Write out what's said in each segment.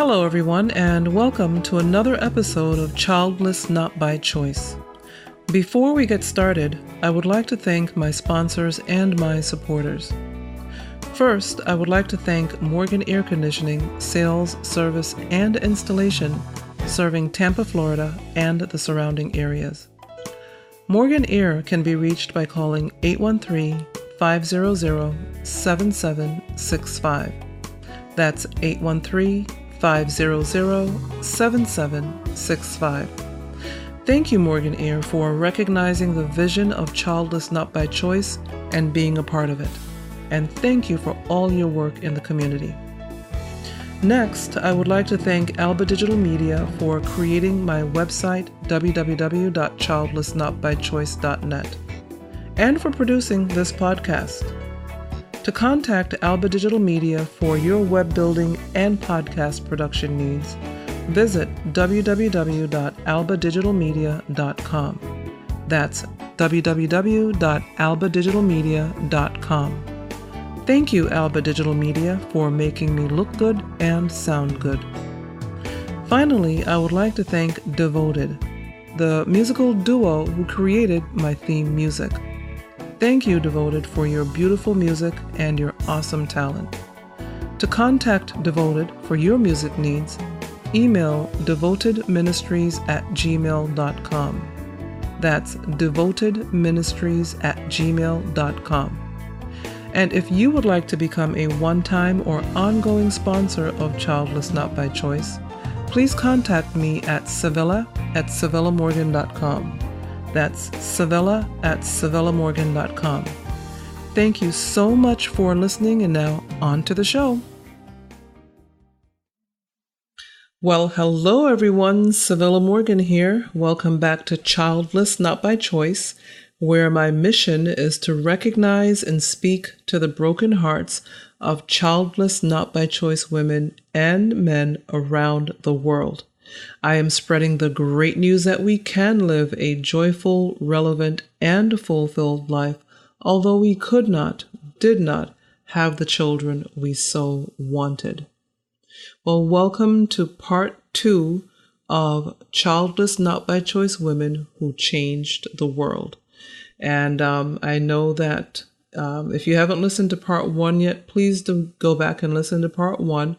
Hello, everyone, and welcome to another episode of Childless Not by Choice. Before we get started, I would like to thank my sponsors and my supporters. First, I would like to thank Morgan Air Conditioning, Sales, Service, and Installation, serving Tampa, Florida, and the surrounding areas. Morgan Air can be reached by calling 813-500-7765. That's 813-500-7765. Thank you, Morgan Air, for recognizing the vision of Childless Not by Choice and being a part of it. And thank you for all your work in the community. Next, I would like to thank Alba Digital Media for creating my website, www.childlessnotbychoice.net, and for producing this podcast. To contact Alba Digital Media for your web building and podcast production needs, visit www.albadigitalmedia.com. That's www.albadigitalmedia.com. Thank you, Alba Digital Media, for making me look good and sound good. Finally, I would like to thank Devoted, the musical duo who created my theme music. Thank you, Devoted, for your beautiful music and your awesome talent. To contact Devoted for your music needs, email devotedministries@gmail.com. That's devotedministries@gmail.com. And if you would like to become a one-time or ongoing sponsor of Childless Not by Choice, please contact me at Civilla@CivillaMorgan.com. That's Civilla@CivillaMorgan.com. Thank you so much for listening, and now on to the show. Well, hello everyone, Civilla Morgan here. Welcome back to Childless Not by Choice, where my mission is to recognize and speak to the broken hearts of childless not by choice women and men around the world. I am spreading the great news that we can live a joyful, relevant, and fulfilled life, although we did not have the children we so wanted. Well, welcome to part 2 of Childless Not by Choice Women Who Changed the World. And I know that if you haven't listened to part 1 yet, please do go back and listen to part 1.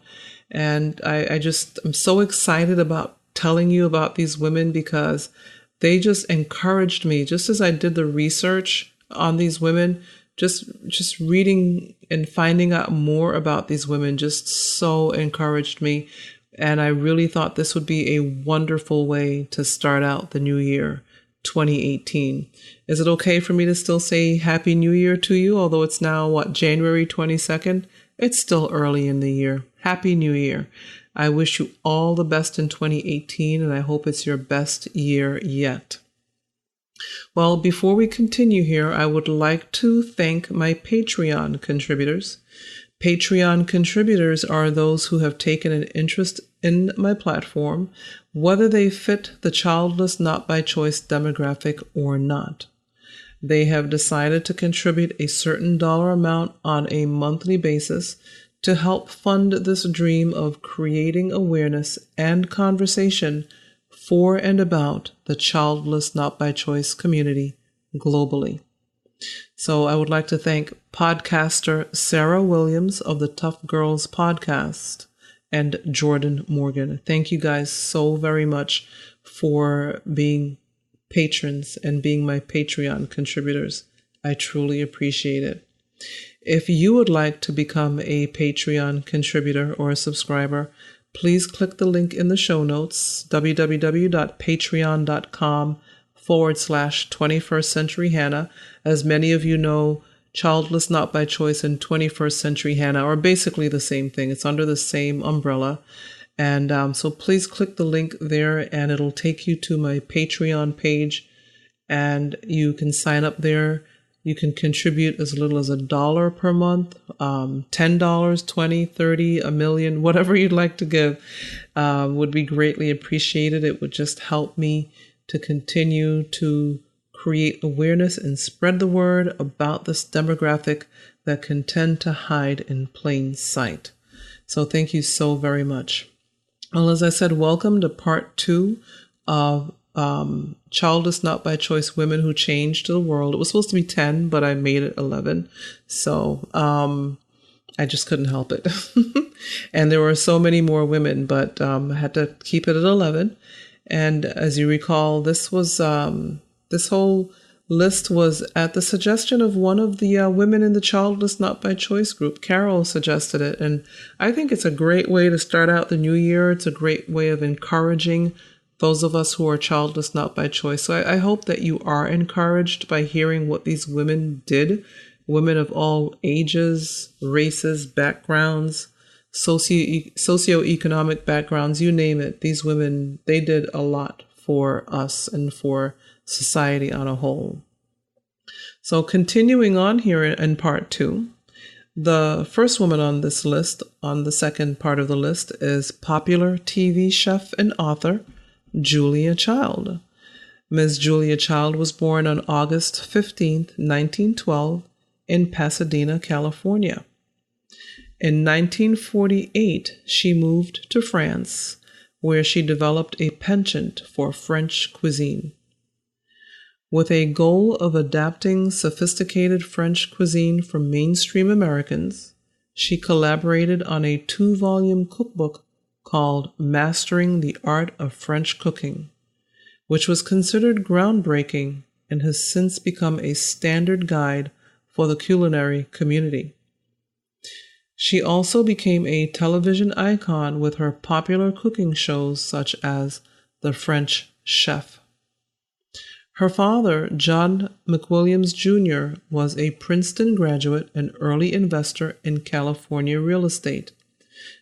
And I'm so excited about telling you about these women because they just encouraged me, just as I did the research on these women, just reading and finding out more about these women just so encouraged me. And I really thought this would be a wonderful way to start out the new year, 2018. Is it okay for me to still say Happy New Year to you? Although it's now, January 22nd? It's still early in the year. Happy New Year. I wish you all the best in 2018, and I hope it's your best year yet. Well, before we continue here, I would like to thank my Patreon contributors. Patreon contributors are those who have taken an interest in my platform, whether they fit the childless not by choice demographic or not. They have decided to contribute a certain dollar amount on a monthly basis to help fund this dream of creating awareness and conversation for and about the childless not by choice community globally. So I would like to thank podcaster Sarah Williams of the Tough Girls podcast and Jordan Morgan. Thank you guys so very much for being patrons and being my Patreon contributors. I truly appreciate it. If you would like to become a Patreon contributor or a subscriber, please click the link in the show notes, www.patreon.com/21st Century Hannah. As many of you know, Childless Not by Choice and 21st Century Hannah are basically the same thing. It's under the same umbrella. And so please click the link there and it'll take you to my Patreon page and you can sign up there. You can contribute as little as $1 per month, $10, $20, $30, $1 million, whatever you'd like to give would be greatly appreciated. It would just help me to continue to create awareness and spread the word about this demographic that can tend to hide in plain sight. So thank you so very much. Well, as I said, welcome to part 2 of Childless Not by Choice Women Who Changed the World. It was supposed to be 10, but I made it 11. So I just couldn't help it. And there were so many more women, but I had to keep it at 11. And as you recall, this whole list was at the suggestion of one of the women in the Childless Not by Choice group. Carol suggested it, and I think it's a great way to start out the new year. It's a great way of encouraging those of us who are childless not by choice. So I hope that you are encouraged by hearing what these women did. Women of all ages, races, backgrounds, socioeconomic backgrounds, you name it. These women, they did a lot for us and for society on a whole. So continuing on here in part 2, the first woman on this list, on the second part of the list, is popular TV chef and author Julia Child. Ms. Julia Child was born on August 15th, 1912 in Pasadena, California. In 1948, she moved to France, where she developed a penchant for French cuisine. With a goal of adapting sophisticated French cuisine for mainstream Americans, she collaborated on a 2-volume cookbook called Mastering the Art of French Cooking, which was considered groundbreaking and has since become a standard guide for the culinary community. She also became a television icon with her popular cooking shows such as The French Chef. Her father, John McWilliams Jr., was a Princeton graduate and early investor in California real estate.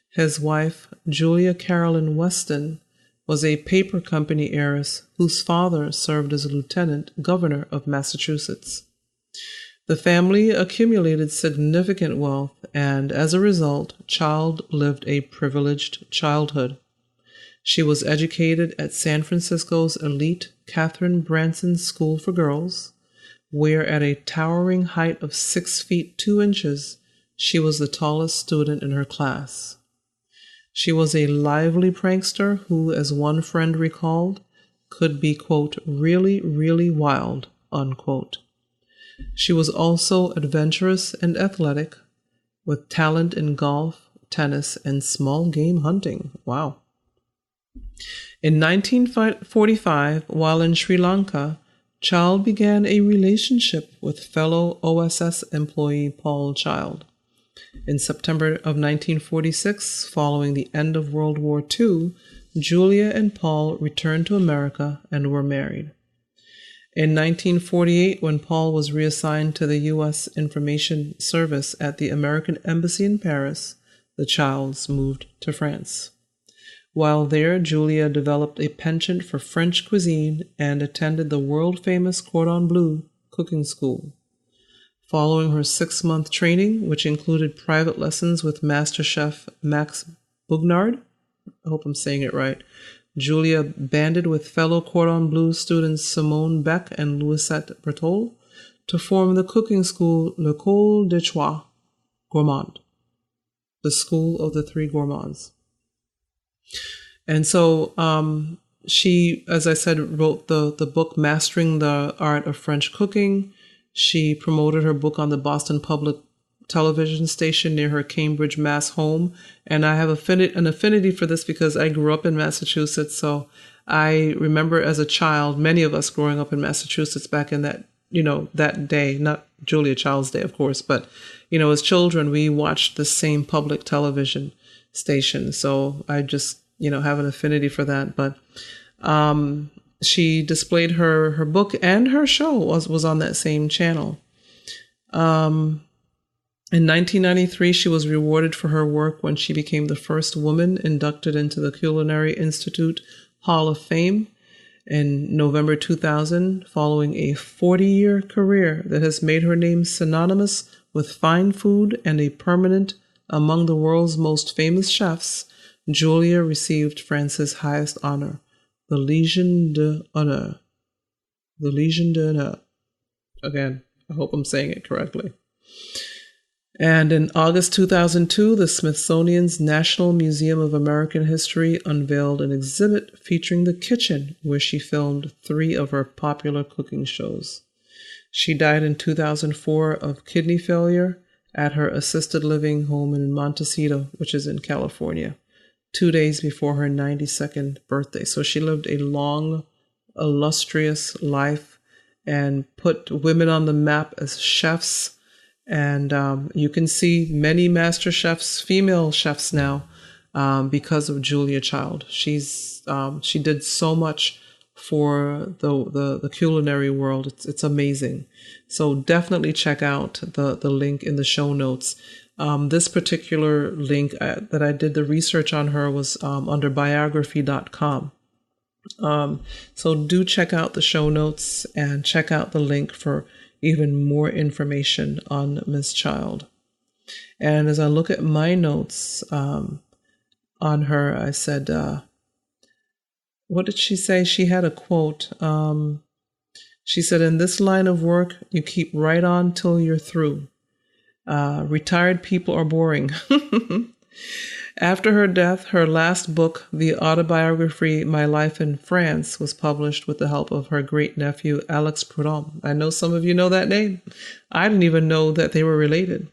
His wife, Julia Carolyn Weston, was a paper company heiress whose father served as a lieutenant governor of Massachusetts. The family accumulated significant wealth, and as a result, Child lived a privileged childhood. She was educated at San Francisco's elite Catherine Branson School for Girls, where at a towering height of 6 feet 2 inches, she was the tallest student in her class. She was a lively prankster who, as one friend recalled, could be, quote, really, really wild, unquote. She was also adventurous and athletic, with talent in golf, tennis, and small game hunting. Wow. In 1945, while in Sri Lanka, Child began a relationship with fellow OSS employee Paul Child. In September of 1946, following the end of World War II, Julia and Paul returned to America and were married. In 1948, when Paul was reassigned to the U.S. Information Service at the American Embassy in Paris, the Childs moved to France. While there, Julia developed a penchant for French cuisine and attended the world-famous Cordon Bleu cooking school. Following her 6-month training, which included private lessons with Master Chef Max Bougnard, I hope I'm saying it right, Julia banded with fellow Cordon Bleu students Simone Beck and Louisette Berthold to form the cooking school L'École des Trois Gourmands, the School of the Three Gourmands. And so she, as I said, wrote the book Mastering the Art of French Cooking. She promoted her book on the Boston Public Television station near her Cambridge, Mass. home. And I have an affinity for this because I grew up in Massachusetts. So I remember as a child, many of us growing up in Massachusetts back in that, that day, not Julia Child's day, of course, but, as children, we watched the same public television station. So I just, have an affinity for that. But she displayed her book, and her show was on that same channel. In 1993, she was rewarded for her work when she became the first woman inducted into the Culinary Institute Hall of Fame in November 2000, following a 40-year career that has made her name synonymous with fine food and a permanent among the world's most famous chefs. Julia received France's highest honor, the Légion d'honneur. The Légion d'honneur. Again, I hope I'm saying it correctly. And in August 2002, the Smithsonian's National Museum of American History unveiled an exhibit featuring the kitchen where she filmed 3 of her popular cooking shows. She died in 2004 of kidney failure at her assisted living home in Montecito, which is in California, 2 days before her 92nd birthday. So she lived a long, illustrious life and put women on the map as chefs. And you can see many master chefs, female chefs now, because of Julia Child. She did so much for the culinary world. It's amazing. So definitely check out the link in the show notes. This particular link that I did the research on her was under biography.com. So do check out the show notes and check out the link for even more information on Ms. Child. And as I look at my notes on her, I said, what did she say? She had a quote. She said, "In this line of work, you keep right on till you're through. Retired people are boring." After her death, her last book, the autobiography My Life in France, was published with the help of her great-nephew, Alex Prudhomme. I know some of you know that name. I didn't even know that they were related.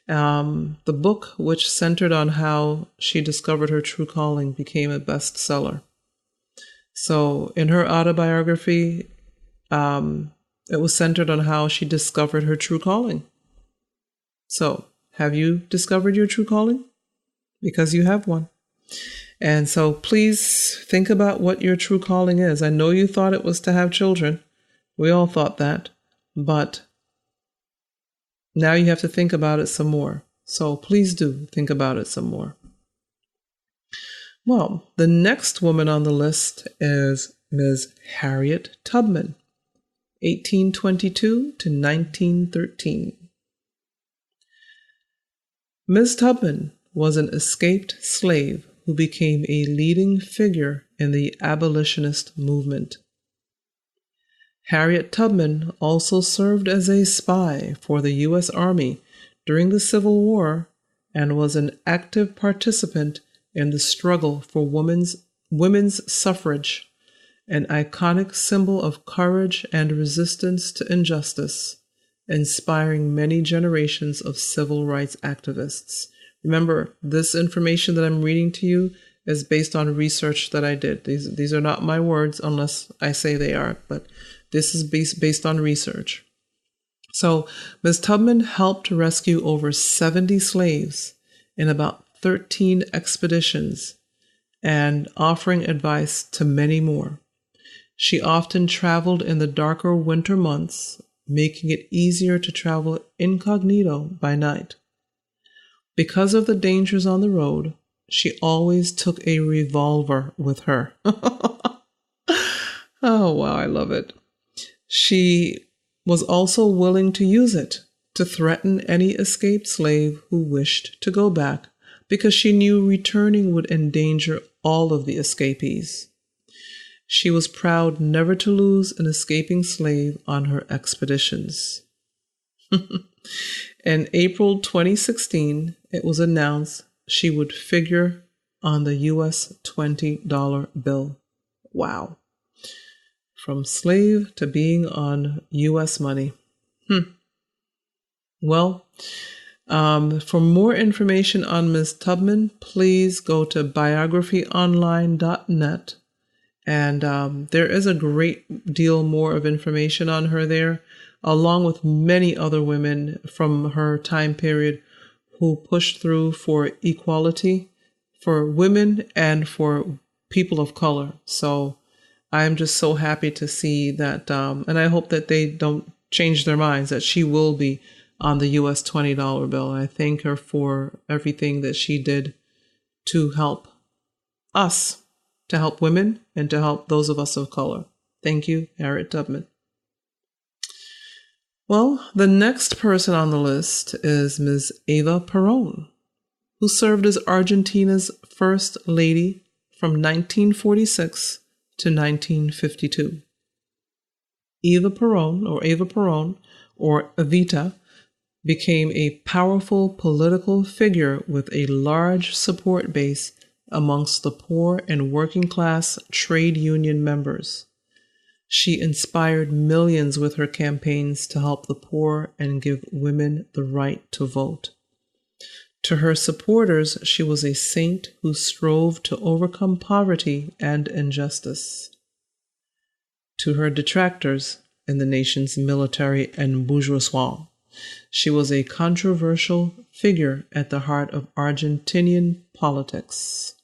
The book, which centered on how she discovered her true calling, became a bestseller. So in her autobiography, it was centered on how she discovered her true calling. So, have you discovered your true calling? Because you have one. And so please think about what your true calling is. I know you thought it was to have children. We all thought that. But now you have to think about it some more. So please do think about it some more. Well, the next woman on the list is Ms. Harriet Tubman, 1822 to 1913. Ms. Tubman was an escaped slave who became a leading figure in the abolitionist movement. Harriet Tubman also served as a spy for the U.S. Army during the Civil War and was an active participant in the struggle for women's suffrage, an iconic symbol of courage and resistance to injustice, inspiring many generations of civil rights activists. Remember, this information that I'm reading to you is based on research that I did. These are not my words unless I say they are, but this is based on research. So Ms. Tubman helped rescue over 70 slaves in about 13 expeditions and offering advice to many more. She often traveled in the darker winter months, making it easier to travel incognito by night. Because of the dangers on the road, she always took a revolver with her. Oh, wow, I love it. She was also willing to use it to threaten any escaped slave who wished to go back, because she knew returning would endanger all of the escapees. She was proud never to lose an escaping slave on her expeditions. In April 2016, it was announced she would figure on the U.S. $20 bill. Wow. From slave to being on U.S. money. Well, for more information on Ms. Tubman, please go to biographyonline.net. And there is a great deal more of information on her there, along with many other women from her time period who pushed through for equality for women and for people of color. So I'm just so happy to see that, and I hope that they don't change their minds, that she will be on the U.S. $20 bill. I thank her for everything that she did to help us, to help women, and to help those of us of color. Thank you, Harriet Tubman. Well, the next person on the list is Ms. Eva Perón, who served as Argentina's first lady from 1946 to 1952. Eva Perón, or Evita, became a powerful political figure with a large support base amongst the poor and working class trade union members. She inspired millions with her campaigns to help the poor and give women the right to vote. To her supporters, she was a saint who strove to overcome poverty and injustice. To her detractors in the nation's military and bourgeoisie, she was a controversial figure at the heart of Argentinian politics.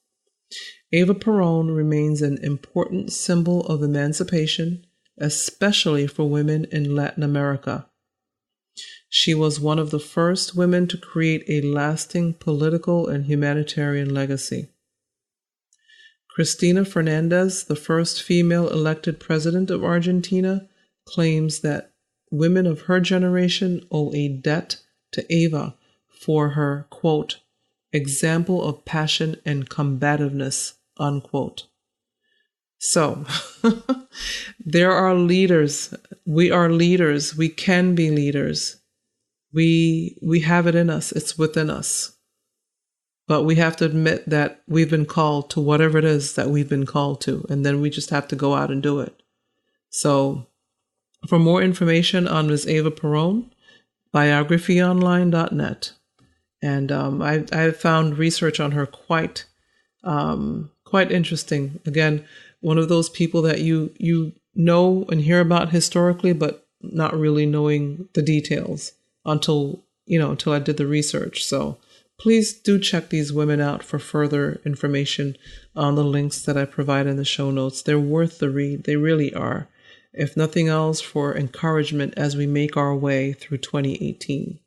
Eva Perón remains an important symbol of emancipation, especially for women in Latin America. She was one of the first women to create a lasting political and humanitarian legacy. Cristina Fernández, the first female elected president of Argentina, claims that women of her generation owe a debt to Eva for her, quote, example of passion and combativeness, unquote. So, there are leaders. We are leaders. We can be leaders. We have it in us. It's within us. But we have to admit that we've been called to whatever it is that we've been called to, and then we just have to go out and do it. So, for more information on Ms. Eva Perón, biographyonline.net. And I found research on her quite interesting. Again, one of those people that you know and hear about historically, but not really knowing the details until I did the research. So please do check these women out for further information on the links that I provide in the show notes. They're worth the read. They really are. If nothing else, for encouragement as we make our way through 2018.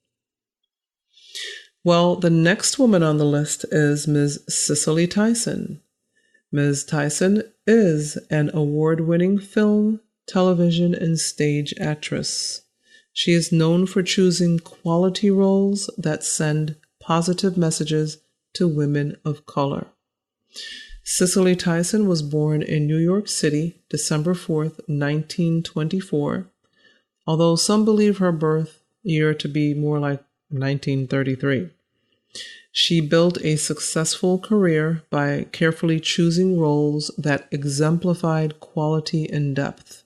Well, the next woman on the list is Ms. Cicely Tyson. Ms. Tyson is an award-winning film, television, and stage actress. She is known for choosing quality roles that send positive messages to women of color. Cicely Tyson was born in New York City, December 4th, 1924, although some believe her birth year to be more like 1933. She built a successful career by carefully choosing roles that exemplified quality and depth.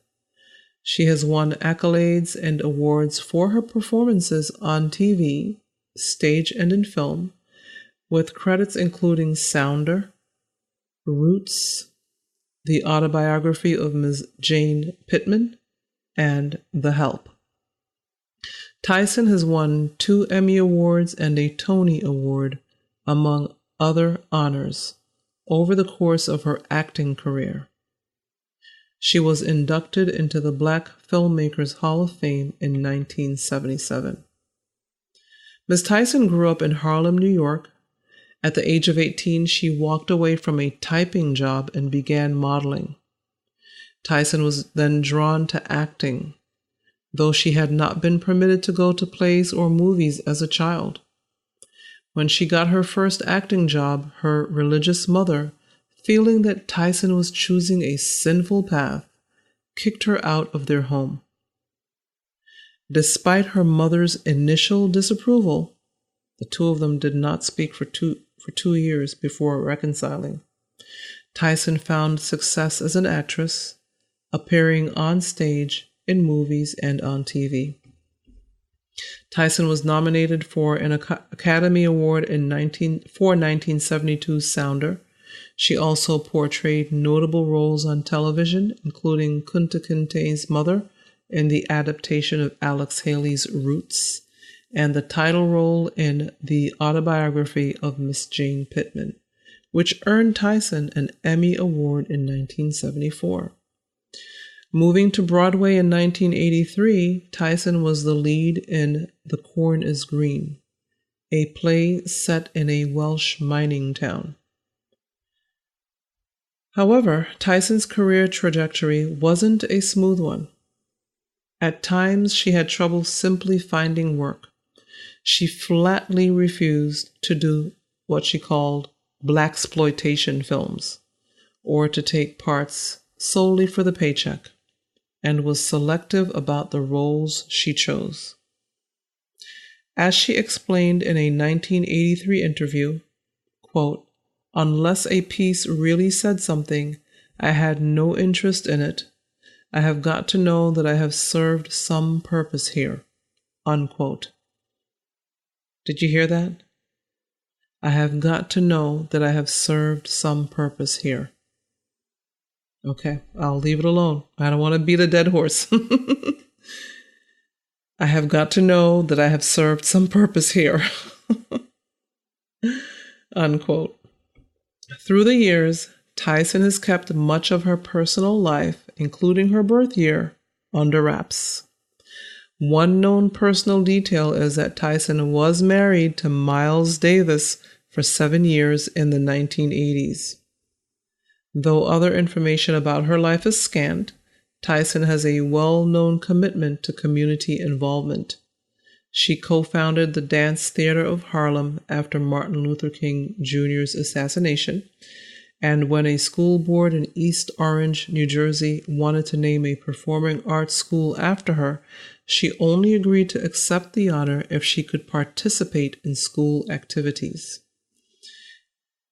She has won accolades and awards for her performances on TV, stage, and in film, with credits including Sounder, Roots, the autobiography of Ms. Jane Pittman, and The Help. Tyson has won 2 Emmy Awards and a Tony Award, among other honors, over the course of her acting career. She was inducted into the Black Filmmakers Hall of Fame in 1977. Ms. Tyson grew up in Harlem, New York. At the age of 18, she walked away from a typing job and began modeling. Tyson was then drawn to acting, though she had not been permitted to go to plays or movies as a child. When she got her first acting job, her religious mother, feeling that Tyson was choosing a sinful path, kicked her out of their home. Despite her mother's initial disapproval, the two of them did not speak for two years before reconciling. Tyson found success as an actress, appearing on stage, in movies, and on TV. Tyson was nominated for an Academy Award for 1972's Sounder. She also portrayed notable roles on television, including Kunta Kinte's mother in the adaptation of Alex Haley's Roots, and the title role in the autobiography of Miss Jane Pittman, which earned Tyson an Emmy Award in 1974. Moving to Broadway in 1983, Tyson was the lead in The Corn is Green, a play set in a Welsh mining town. However, Tyson's career trajectory wasn't a smooth one. At times, she had trouble simply finding work. She flatly refused to do what she called blaxploitation films, or to take parts solely for the paycheck, and was selective about the roles she chose. As she explained in a 1983 interview, quote, "Unless a piece really said something, I had no interest in it. I have got to know that I have served some purpose here." Unquote. Did you hear that? I have got to know that I have served some purpose here. Okay, I'll leave it alone. I don't want to beat a dead horse. I have got to know that I have served some purpose here. Unquote. Through the years, Tyson has kept much of her personal life, including her birth year, under wraps. One known personal detail is that Tyson was married to Miles Davis for 7 years in the 1980s. Though other information about her life is scant, Tyson has a well-known commitment to community involvement. She co-founded the Dance Theater of Harlem after Martin Luther King Jr.'s assassination, and when a school board in East Orange, New Jersey wanted to name a performing arts school after her, she only agreed to accept the honor if she could participate in school activities.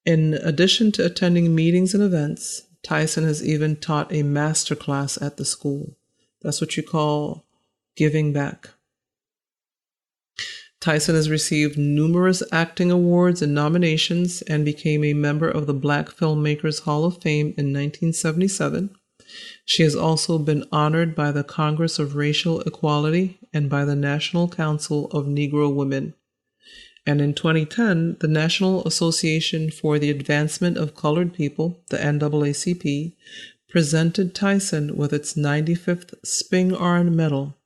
In addition to attending meetings and events, Tyson has even taught a master class at the school. That's what you call giving back. Tyson has received numerous acting awards and nominations and became a member of the Black Filmmakers Hall of Fame in 1977. She has also been honored by the Congress of Racial Equality and by the National Council of Negro Women. And in 2010, the National Association for the Advancement of Colored People, the NAACP, presented Tyson with its 95th Spingarn Medal,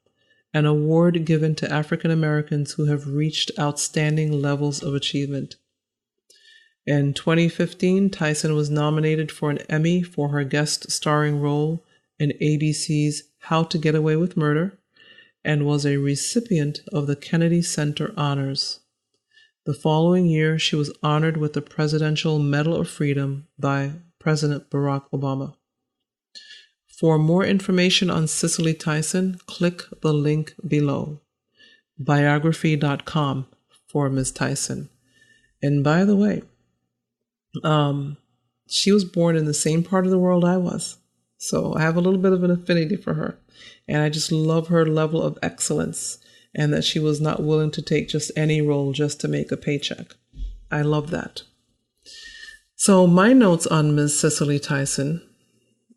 an award given to African Americans who have reached outstanding levels of achievement. In 2015, Tyson was nominated for an Emmy for her guest starring role in ABC's How to Get Away with Murder, and was a recipient of the Kennedy Center Honors. The following year, she was honored with the Presidential Medal of Freedom by President Barack Obama. For more information on Cicely Tyson, click the link below, biography.com for Ms. Tyson. And by the way, she was born in the same part of the world I was, so I have a little bit of an affinity for her, and I just love her level of excellence and that she was not willing to take just any role just to make a paycheck. I love that. So my notes on Ms. Cicely Tyson,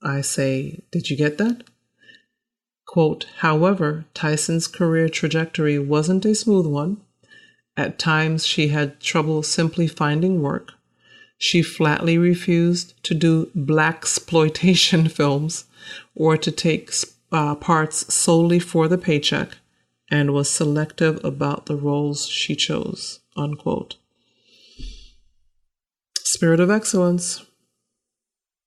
I say, did you get that? Quote, however, Tyson's career trajectory wasn't a smooth one. At times, she had trouble simply finding work. She flatly refused to do blaxploitation films or to take parts solely for the paycheck, and was selective about the roles she chose, unquote. Spirit of excellence.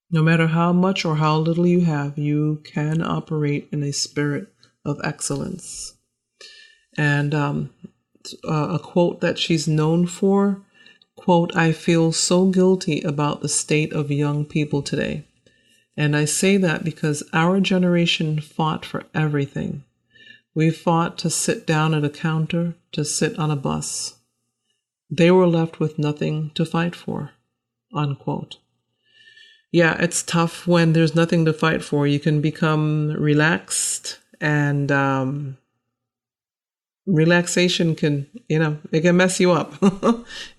No matter how much or how little you have, you can operate in a spirit of excellence. And a quote that she's known for, quote, I feel so guilty about the state of young people today. And I say that because our generation fought for everything. We fought to sit down at a counter, to sit on a bus. They were left with nothing to fight for, unquote. Yeah, it's tough when there's nothing to fight for. You can become relaxed, and relaxation can, it can mess you up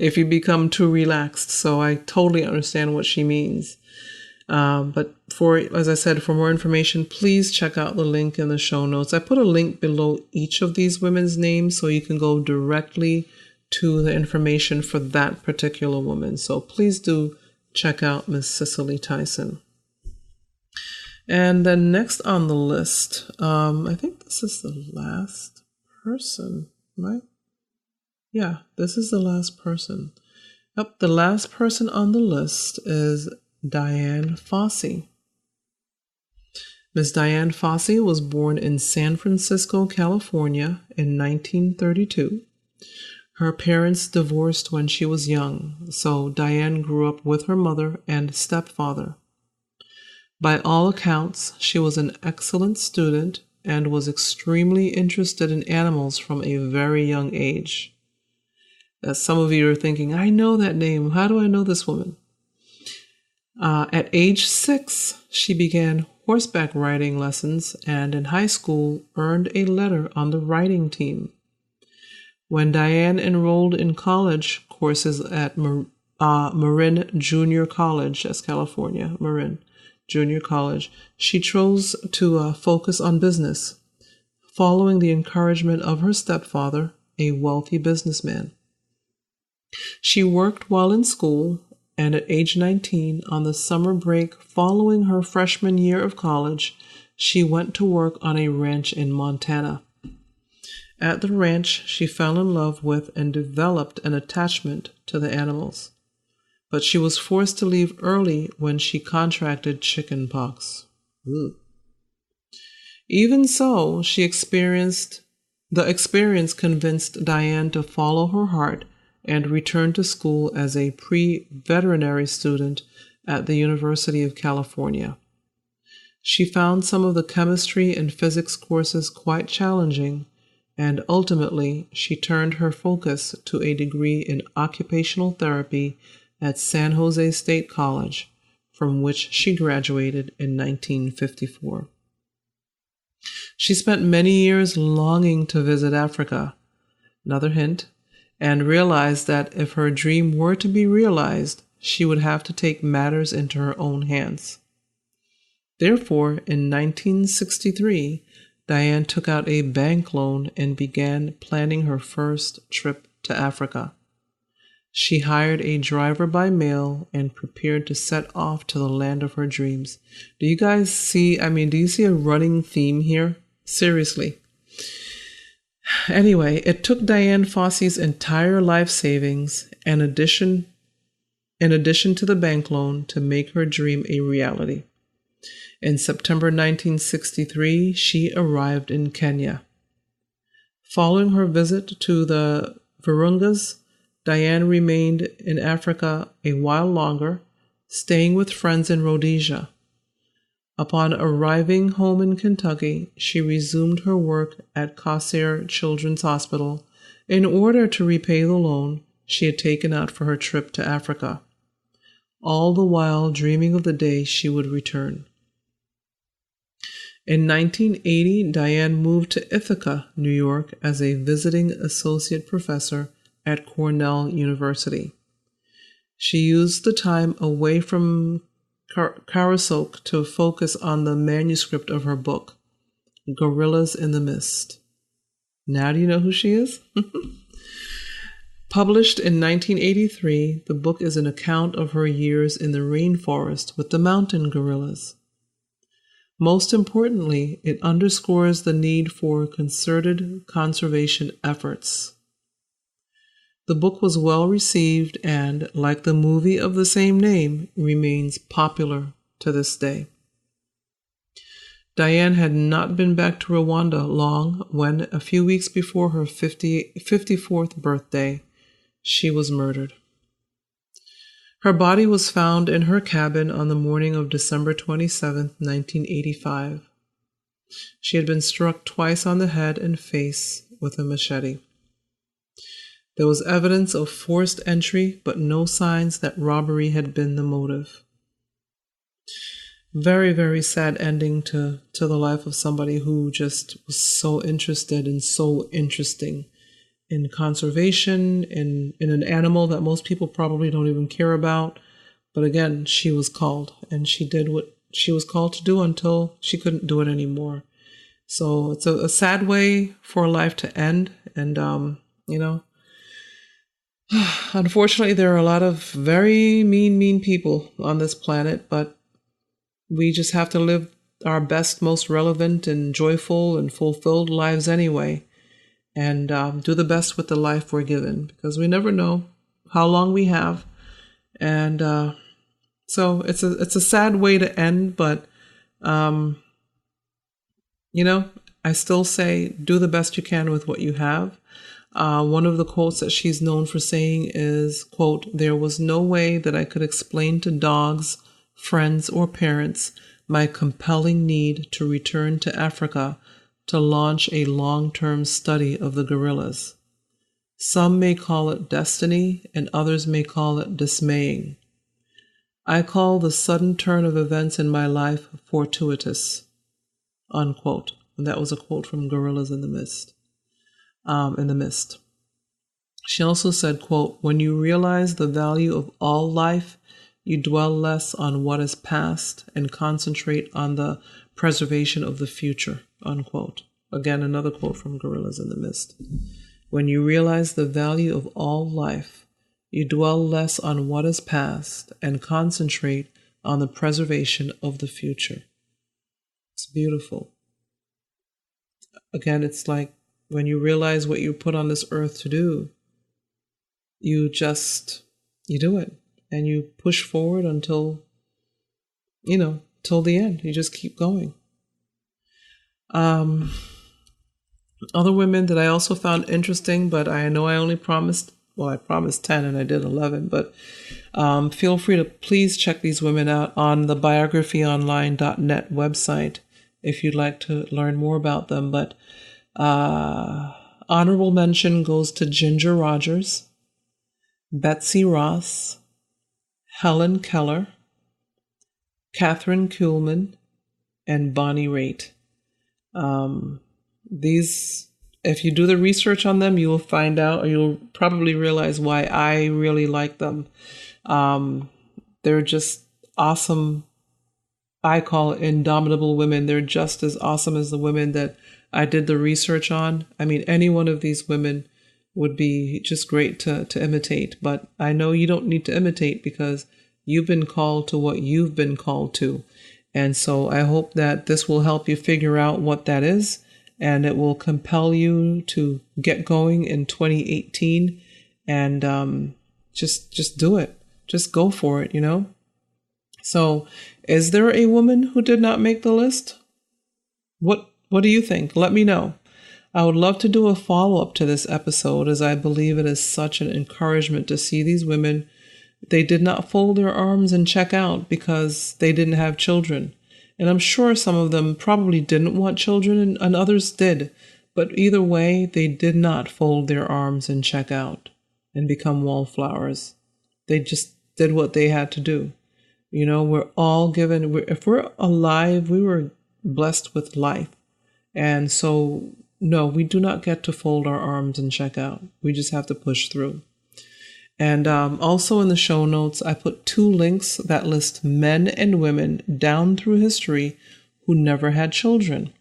if you become too relaxed. So I totally understand what she means. But as I said, for more information, please check out the link in the show notes. I put a link below each of these women's names so you can go directly to the information for that particular woman. So please do check out Miss Cicely Tyson. And then next on the list, I think this is the last person, right? Yeah, this is the last person. Yep, the last person on the list is Dian Fossey. Ms. Dian Fossey was born in San Francisco, California in 1932. Her parents divorced when she was young, so Dian grew up with her mother and stepfather. By all accounts, she was an excellent student, and was extremely interested in animals from a very young age. As some of you are thinking, I know that name. How do I know this woman? At age 6, she began horseback riding lessons and in high school earned a letter on the riding team. When Diane enrolled in college courses at Marin Junior College, that's California, Marin Junior College, she chose to focus on business, following the encouragement of her stepfather, a wealthy businessman. She worked while in school, and at age 19, on the summer break following her freshman year of college, she went to work on a ranch in Montana. At the ranch, she fell in love with and developed an attachment to the animals. But she was forced to leave early when she contracted chicken pox. Ooh. Even so, the experience convinced Diane to follow her heart and return to school as a pre-veterinary student at the University of California. She found some of the chemistry and physics courses quite challenging, and ultimately she turned her focus to a degree in occupational therapy at San Jose State College, from which she graduated in 1954. She spent many years longing to visit Africa, another hint, and realized that if her dream were to be realized, she would have to take matters into her own hands. Therefore, in 1963, Diane took out a bank loan and began planning her first trip to Africa. She hired a driver by mail and prepared to set off to the land of her dreams. Do you guys see, do you see a running theme here? Seriously. Anyway, it took Diane Fossey's entire life savings in addition to the bank loan to make her dream a reality. In September 1963, she arrived in Kenya. Following her visit to the Virungas, Diane remained in Africa a while longer, staying with friends in Rhodesia. Upon arriving home in Kentucky, she resumed her work at Kosser Children's Hospital in order to repay the loan she had taken out for her trip to Africa, all the while dreaming of the day she would return. In 1980, Diane moved to Ithaca, New York, as a visiting associate professor at Cornell University. She used the time away from Karasok to focus on the manuscript of her book, Gorillas in the Mist. Now do you know who she is? Published in 1983, the book is an account of her years in the rainforest with the mountain gorillas. Most importantly, it underscores the need for concerted conservation efforts. The book was well received and, like the movie of the same name, remains popular to this day. Diane had not been back to Rwanda long when, a few weeks before her 54th birthday, she was murdered. Her body was found in her cabin on the morning of December 27, 1985. She had been struck twice on the head and face with a machete. There was evidence of forced entry, but no signs that robbery had been the motive. Very, very sad ending to the life of somebody who just was so interested and so interesting in conservation, in an animal that most people probably don't even care about. But again, she was called, and she did what she was called to do until she couldn't do it anymore. So it's a sad way for life to end. And, unfortunately, there are a lot of very mean people on this planet, but we just have to live our best, most relevant and joyful and fulfilled lives anyway, and do the best with the life we're given, because we never know how long we have. And so it's a sad way to end, but I still say do the best you can with what you have. One of the quotes that she's known for saying is, quote, "There was no way that I could explain to dogs, friends, or parents my compelling need to return to Africa to launch a long-term study of the gorillas. Some may call it destiny, and others may call it dismaying. I call the sudden turn of events in my life fortuitous, unquote. And that was a quote from Gorillas in the Mist. She also said, quote, when you realize the value of all life, you dwell less on what is past and concentrate on the preservation of the future, unquote. Again, another quote from Gorillas in the Mist. When you realize the value of all life, you dwell less on what is past and concentrate on the preservation of the future. It's beautiful. Again, it's like when you realize what you're put on this earth to do, you do it. And you push forward until, till the end. You just keep going. Other women that I also found interesting, but I know I promised 10 and I did 11, but feel free to please check these women out on the biographyonline.net website if you'd like to learn more about them. But honorable mention goes to Ginger Rogers, Betsy Ross, Helen Keller, Catherine Kuhlman, and Bonnie Raitt. These, if you do the research on them, you will find out, or you'll probably realize why I really like them. They're just awesome. I call it indomitable women. They're just as awesome as the women that I did the research on. I mean, any one of these women would be just great to imitate. But I know you don't need to imitate because you've been called to what you've been called to. And so I hope that this will help you figure out what that is, and it will compel you to get going in 2018 and just do it. Just go for it, So is there a woman who did not make the list? What do you think? Let me know. I would love to do a follow-up to this episode, as I believe it is such an encouragement to see these women. They did not fold their arms and check out because they didn't have children. And I'm sure some of them probably didn't want children and others did. But either way, they did not fold their arms and check out and become wallflowers. They just did what they had to do. We're all given, if we're alive, we were blessed with life. And so, no, we do not get to fold our arms and check out. We just have to push through. And also in the show notes, I put 2 links that list men and women down through history who never had children.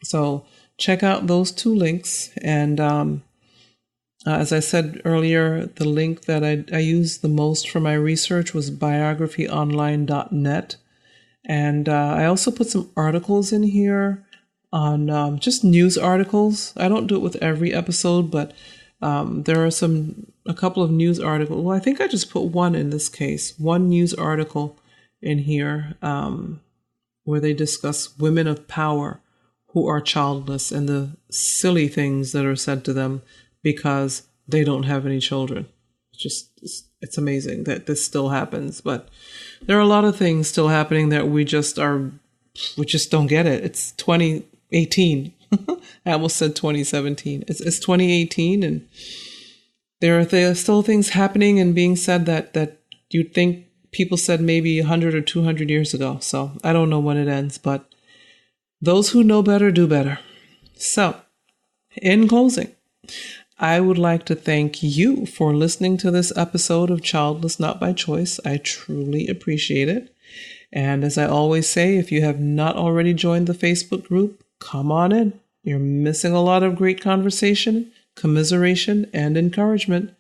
So check out those 2 links. And as I said earlier, the link that I used the most for my research was biographyonline.net. And I also put some articles in here on just news articles. I don't do it with every episode, but there are a couple of news articles. Well, I think I just put one in this case, one news article in here where they discuss women of power who are childless and the silly things that are said to them because they don't have any children. It's amazing that this still happens, but there are a lot of things still happening that we just don't get it. It's 2018. I almost said 2017. It's 2018, and there are still things happening and being said that you'd think people said maybe 100 or 200 years ago. So I don't know when it ends, but those who know better do better. So in closing, I would like to thank you for listening to this episode of Childless Not by Choice. I truly appreciate it. And as I always say, if you have not already joined the Facebook group, come on in. You're missing a lot of great conversation, commiseration, and encouragement.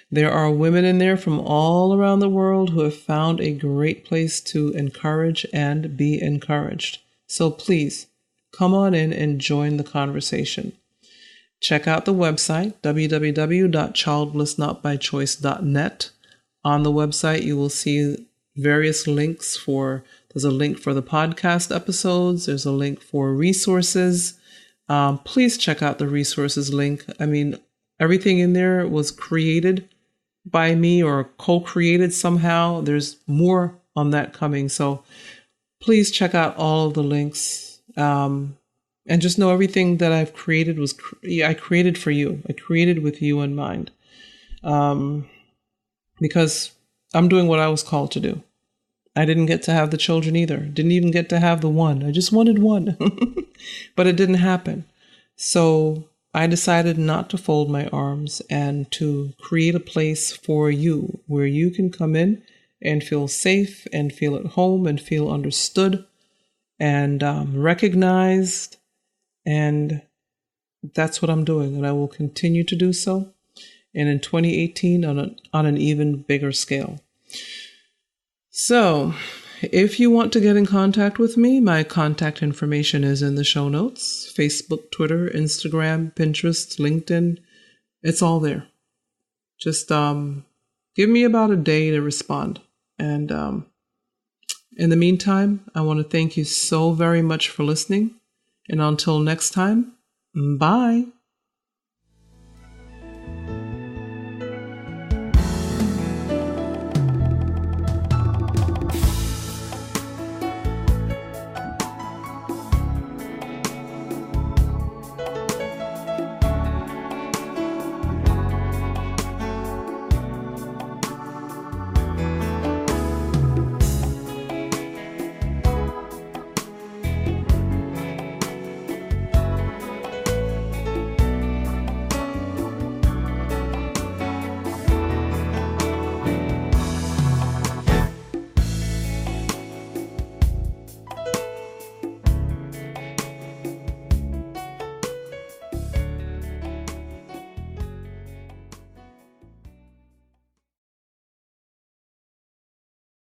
There are women in there from all around the world who have found a great place to encourage and be encouraged. So please, come on in and join the conversation. Check out the website, www.childlessnotbychoice.net. On the website, you will see various links there's a link for the podcast episodes. There's a link for resources. Please check out the resources link. I mean, everything in there was created by me or co-created somehow. There's more on that coming. So please check out all of the links. And And just know everything that I've created I created for you. I created with you in mind. Because I'm doing what I was called to do. I didn't get to have the children either. Didn't even get to have the one. I just wanted one. But it didn't happen. So I decided not to fold my arms and to create a place for you where you can come in and feel safe and feel at home and feel understood and recognized. And that's what I'm doing. And I will continue to do so. And in 2018 on an even bigger scale. So if you want to get in contact with me, my contact information is in the show notes. Facebook, Twitter, Instagram, Pinterest, LinkedIn. It's all there. Just give me about a day to respond. And in the meantime, I want to thank you so very much for listening. And until next time, bye.